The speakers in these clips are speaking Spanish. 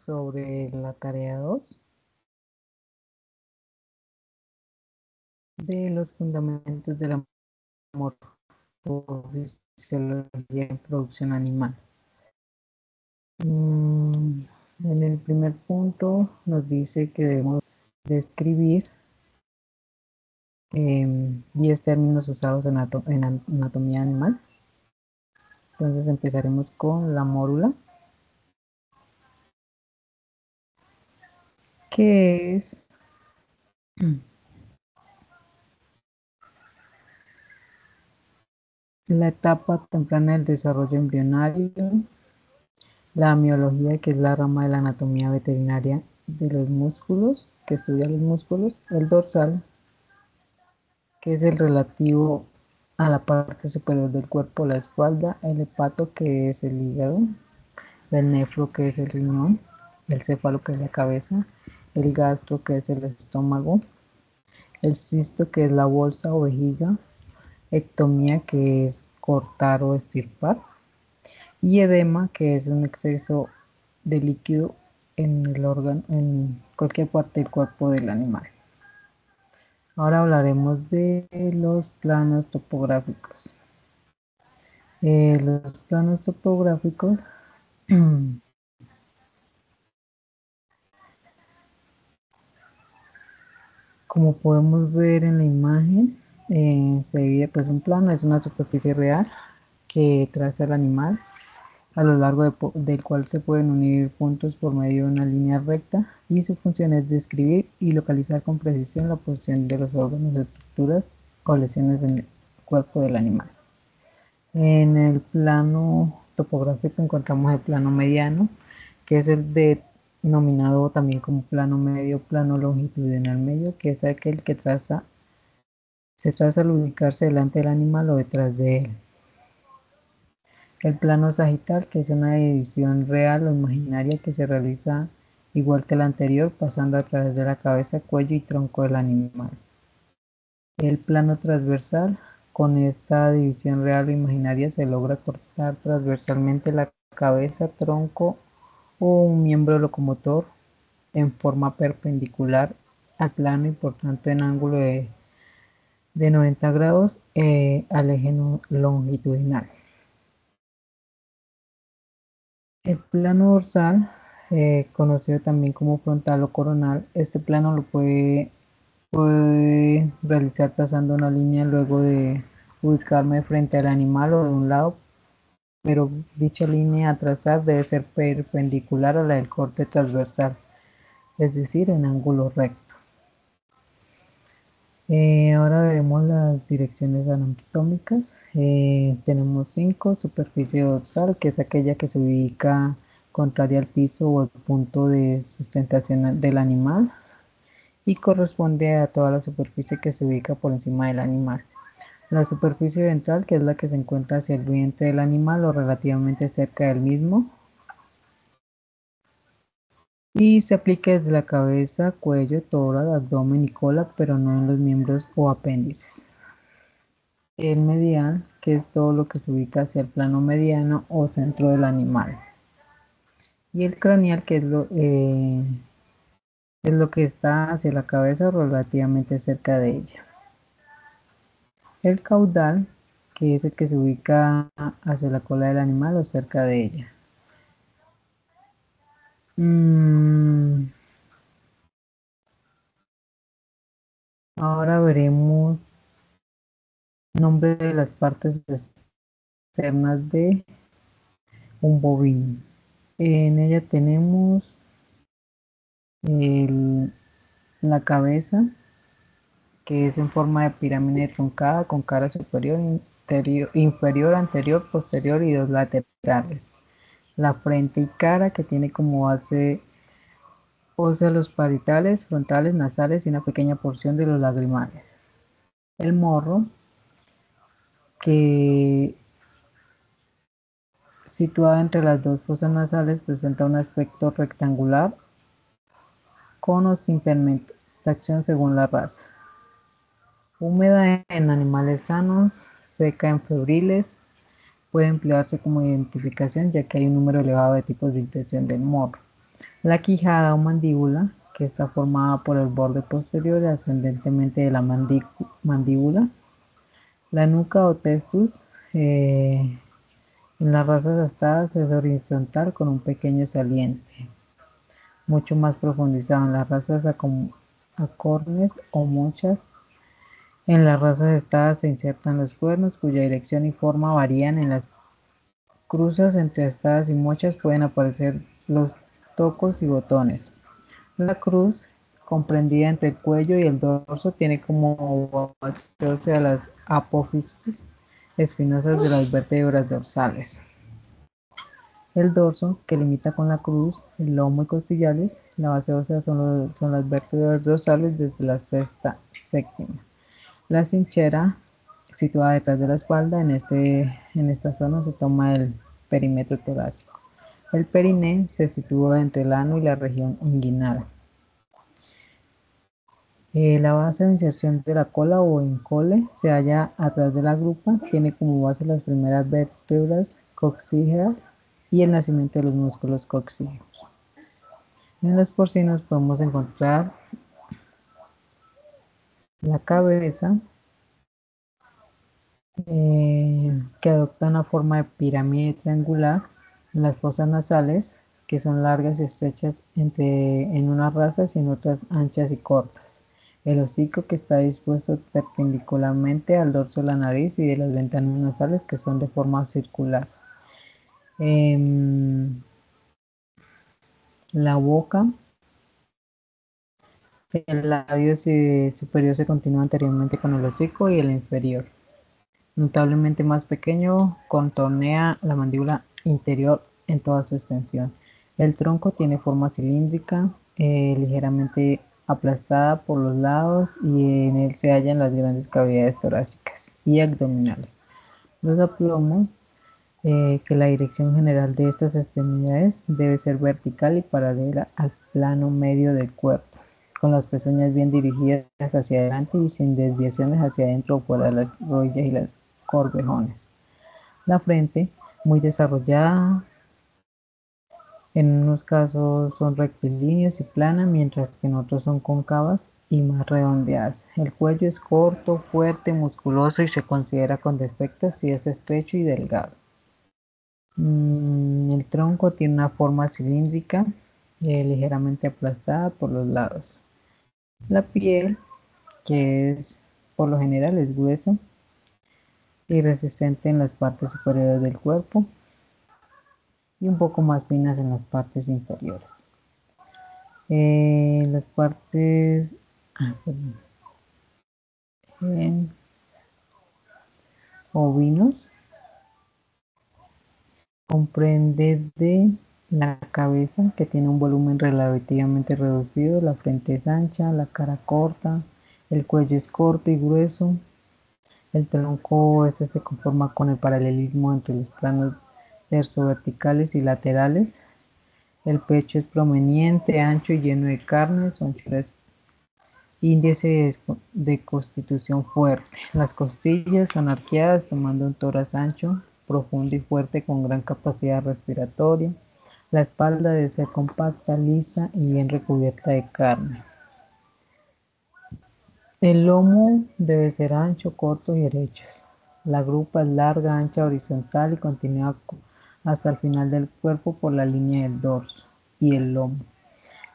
sobre la tarea 2 de los fundamentos de la morfofisiología en producción animal. En el primer punto nos dice que debemos describir 10 términos usados en anatomía animal. Entonces empezaremos con la mórula, que es la etapa temprana del desarrollo embrionario. La miología, que es la rama de la anatomía veterinaria de los músculos, que estudia los músculos. El dorsal, que es el relativo a la parte superior del cuerpo, la espalda. El hepato, que es el hígado. El nefro, que es el riñón. El céfalo, que es la cabeza. El gastro, que es el estómago. El cisto, que es la bolsa o vejiga. Ectomía, que es cortar o estirpar. Y edema, que es un exceso de líquido en el órgano, en cualquier parte del cuerpo del animal. Ahora hablaremos de los planos topográficos. Los planos topográficos como podemos ver en la imagen, se divide, pues un plano es una superficie real que traza el animal, a lo largo del cual se pueden unir puntos por medio de una línea recta, y su función es describir y localizar con precisión la posición de los órganos, estructuras o lesiones en el cuerpo del animal. En el plano topográfico encontramos el plano mediano, que es el denominado también como plano medio, plano longitudinal medio, que es aquel que se traza al ubicarse delante del animal o detrás de él. El plano sagital, que es una división real o imaginaria que se realiza igual que la anterior, pasando a través de la cabeza, cuello y tronco del animal. El plano transversal, con esta división real o imaginaria se logra cortar transversalmente la cabeza, tronco o un miembro locomotor en forma perpendicular al plano y por tanto en ángulo de 90 grados al eje longitudinal. El plano dorsal, conocido también como frontal o coronal, este plano lo puede realizar trazando una línea luego de ubicarme frente al animal o de un lado, pero dicha línea a trazar debe ser perpendicular a la del corte transversal, es decir, en ángulo recto. Ahora veremos las direcciones anatómicas. Tenemos 5: superficie dorsal, que es aquella que se ubica contraria al piso o el punto de sustentación del animal y corresponde a toda la superficie que se ubica por encima del animal. La superficie ventral, que es la que se encuentra hacia el vientre del animal o relativamente cerca del mismo, y se aplica desde la cabeza, cuello, tórax, abdomen y cola, pero no en los miembros o apéndices. El medial, que es todo lo que se ubica hacia el plano mediano o centro del animal. Y el craneal, que es lo que está hacia la cabeza o relativamente cerca de ella. El caudal, que es el que se ubica hacia la cola del animal o cerca de ella. Ahora veremos nombre de las partes externas de un bovino. En ella tenemos la cabeza, que es en forma de pirámide truncada con cara superior, inferior, anterior, posterior y dos laterales. La frente y cara, que tiene como base ósea los parietales, frontales, nasales y una pequeña porción de los lagrimales. El morro, que situado entre las dos fosas nasales, presenta un aspecto rectangular con o sin pigmentación según la raza. Húmeda en animales sanos, seca en febriles. Puede emplearse como identificación ya que hay un número elevado de tipos de impresión del morro. La quijada o mandíbula, que está formada por el borde posterior y ascendentemente de la mandíbula. La nuca o testus, en las razas astadas es horizontal con un pequeño saliente, mucho más profundizado en las razas acornes o mochas. En las razas estadas se insertan los cuernos, cuya dirección y forma varían. En las cruzas entre estadas y mochas pueden aparecer los tocos y botones. La cruz, comprendida entre el cuello y el dorso, tiene como base ósea las apófisis espinosas de las vértebras dorsales. El dorso, que limita con la cruz, el lomo y costillares. La base ósea son las vértebras dorsales desde la sexta séptima. La cinchera, situada detrás de la espalda, en esta zona se toma el perímetro torácico. El periné se sitúa entre el ano y la región inguinal. La base de inserción de la cola o encole se halla atrás de la grupa, tiene como base las primeras vértebras coxígeas y el nacimiento de los músculos coxígeos. En los porcinos podemos encontrar la cabeza, que adopta una forma de pirámide triangular, las fosas nasales, que son largas y estrechas en unas razas y en otras anchas y cortas, el hocico, que está dispuesto perpendicularmente al dorso de la nariz y de las ventanas nasales, que son de forma circular. La boca, el labio superior se continúa anteriormente con el hocico y el inferior, notablemente más pequeño, contornea la mandíbula inferior en toda su extensión. El tronco tiene forma cilíndrica, ligeramente aplastada por los lados, y en él se hallan las grandes cavidades torácicas y abdominales. Los aplomos, que la dirección general de estas extremidades debe ser vertical y paralela al plano medio del cuerpo, con las pezuñas bien dirigidas hacia adelante y sin desviaciones hacia adentro o fuera de las rodillas y las corvejones. La frente, muy desarrollada, en unos casos son rectilíneos y plana, mientras que en otros son cóncavas y más redondeadas. El cuello es corto, fuerte, musculoso y se considera con defectos si es estrecho y delgado. El tronco tiene una forma cilíndrica, ligeramente aplastada por los lados. La piel, que es por lo general es grueso y resistente en las partes superiores del cuerpo y un poco más finas en las partes inferiores. Las partes perdón, ovinos comprende de la cabeza, que tiene un volumen relativamente reducido, la frente es ancha, la cara corta, el cuello es corto y grueso, el tronco se conforma con el paralelismo entre los planos verticales y laterales, el pecho es prominente, ancho y lleno de carne, su anchura es índice de constitución fuerte. Las costillas son arqueadas, tomando un tórax ancho, profundo y fuerte con gran capacidad respiratoria. La espalda debe ser compacta, lisa y bien recubierta de carne. El lomo debe ser ancho, corto y derecho. La grupa es larga, ancha, horizontal y continúa hasta el final del cuerpo por la línea del dorso y el lomo.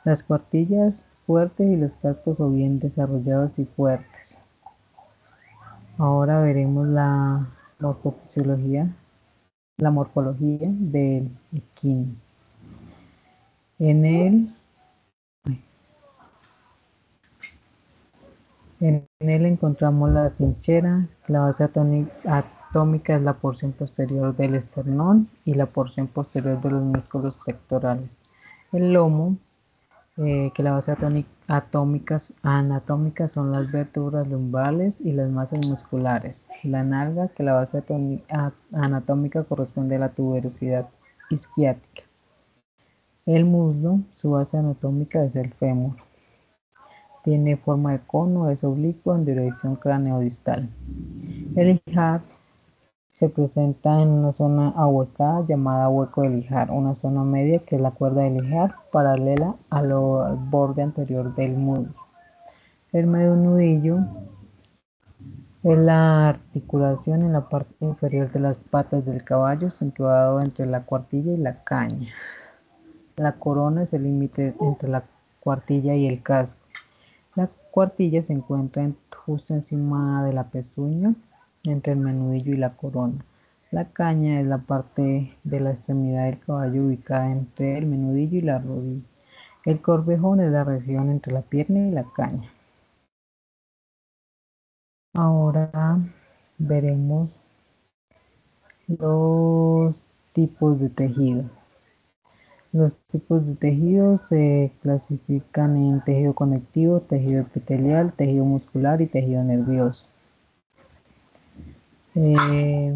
Las cuartillas fuertes y los cascos o bien desarrollados y fuertes. Ahora veremos la morfología del equino. En él encontramos la cinchera, la base atómica es la porción posterior del esternón y la porción posterior de los músculos pectorales. El lomo, que la base anatómica son las vértebras lumbrales y las masas musculares. La nalga, que la base anatómica corresponde a la tuberosidad isquiática. El muslo, su base anatómica es el fémur. Tiene forma de cono, es oblicuo en dirección cráneo-distal. El ijar, Se presenta en una zona ahuecada llamada hueco de lijar, una zona media que es la cuerda de lijar paralela al borde anterior del nudillo. El medio nudillo es la articulación en la parte inferior de las patas del caballo, situado entre la cuartilla y la caña. La corona es el límite entre la cuartilla y el casco. La cuartilla se encuentra justo encima de la pezuña, entre el menudillo y la corona. La caña es la parte de la extremidad del caballo ubicada entre el menudillo y la rodilla. El corvejón es la región entre la pierna y la caña. Ahora veremos los tipos de tejido. Los tipos de tejido se clasifican en tejido conectivo, tejido epitelial, tejido muscular y tejido nervioso. Eh,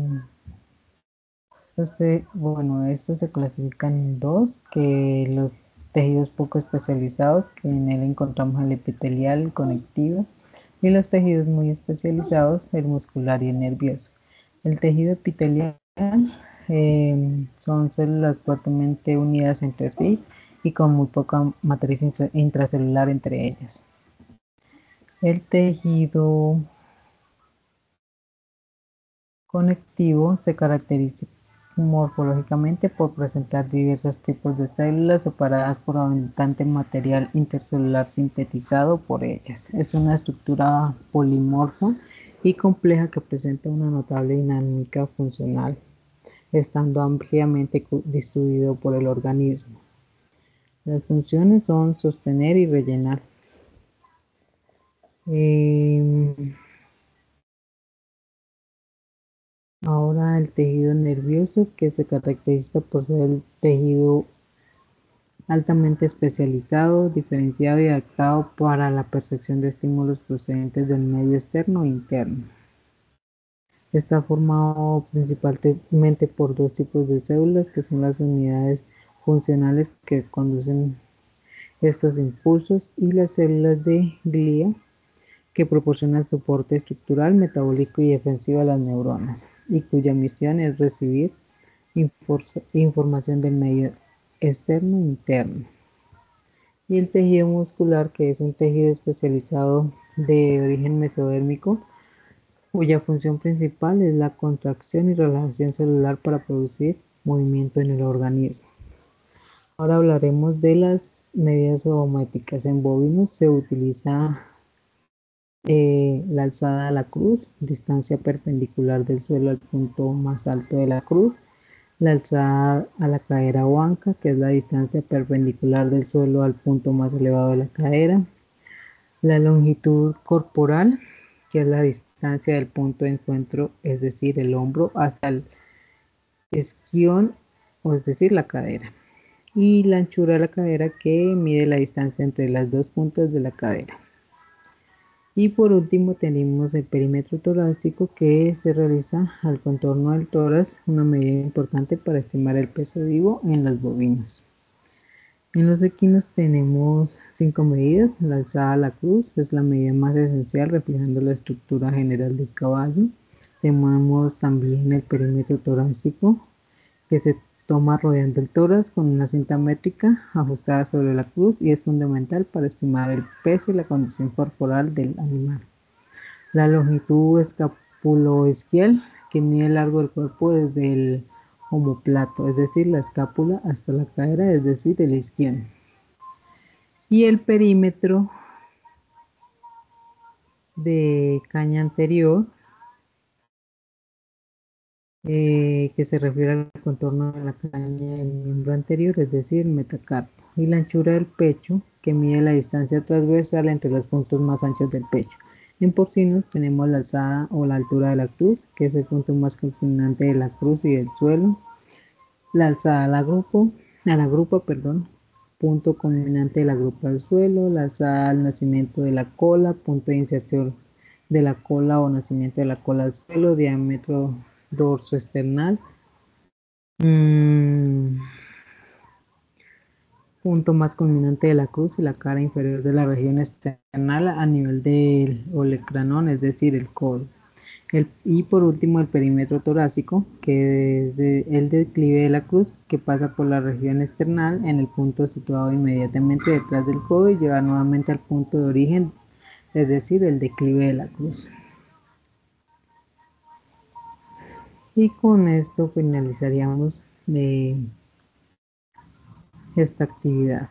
estos se clasifican en dos, que los tejidos poco especializados, que en él encontramos el epitelial, el conectivo, y los tejidos muy especializados, el muscular y el nervioso. El tejido epitelial son células fuertemente unidas entre sí y con muy poca matriz intracelular entre ellas. El tejido conectivo se caracteriza morfológicamente por presentar diversos tipos de células separadas por abundante material intercelular sintetizado por ellas. Es una estructura polimorfa y compleja que presenta una notable dinámica funcional, estando ampliamente distribuido por el organismo. Las funciones son sostener y rellenar. Ahora el tejido nervioso, que se caracteriza por ser el tejido altamente especializado, diferenciado y adaptado para la percepción de estímulos procedentes del medio externo e interno. Está formado principalmente por dos tipos de células, que son las unidades funcionales que conducen estos impulsos y las células de glía, que proporcionan soporte estructural, metabólico y defensivo a las neuronas, y cuya misión es recibir información del medio externo e interno. Y el tejido muscular, que es un tejido especializado de origen mesodérmico, cuya función principal es la contracción y relajación celular para producir movimiento en el organismo. Ahora hablaremos de las medidas odométricas. En bovinos se utiliza la alzada a la cruz, distancia perpendicular del suelo al punto más alto de la cruz, la alzada a la cadera o anca, que es la distancia perpendicular del suelo al punto más elevado de la cadera, la longitud corporal, que es la distancia del punto de encuentro, es decir, el hombro, hasta el esquión, o es decir, la cadera, y la anchura de la cadera, que mide la distancia entre las dos puntas de la cadera. Y por último tenemos el perímetro torácico, que se realiza al contorno del tórax, una medida importante para estimar el peso vivo en los bovinos. En los equinos tenemos 5 medidas. La alzada a la cruz es la medida más esencial, reflejando la estructura general del caballo. Tenemos también el perímetro torácico, que se toma rodeando el tórax con una cinta métrica ajustada sobre la cruz y es fundamental para estimar el peso y la condición corporal del animal. La longitud escapuloisquial, que mide el largo del cuerpo desde el omóplato, es decir, la escápula, hasta la cadera, es decir, el isquion. Y el perímetro de caña anterior, que se refiere al contorno de la caña del miembro anterior, es decir, metacarpo. Y la anchura del pecho, que mide la distancia transversal entre los puntos más anchos del pecho. En porcinos tenemos la alzada o la altura de la cruz, que es el punto más culminante de la cruz y del suelo. La alzada a la grupa, punto culminante de la grupa del suelo. La alzada al nacimiento de la cola, punto de inserción de la cola o nacimiento de la cola al suelo, diámetro dorso external. Punto más culminante de la cruz y la cara inferior de la región external a nivel del olecranón, es decir, el codo. Y por último el perímetro torácico, que es el declive de la cruz, que pasa por la región external en el punto situado inmediatamente detrás del codo y lleva nuevamente al punto de origen, es decir, el declive de la cruz. Y con esto finalizaríamos esta actividad.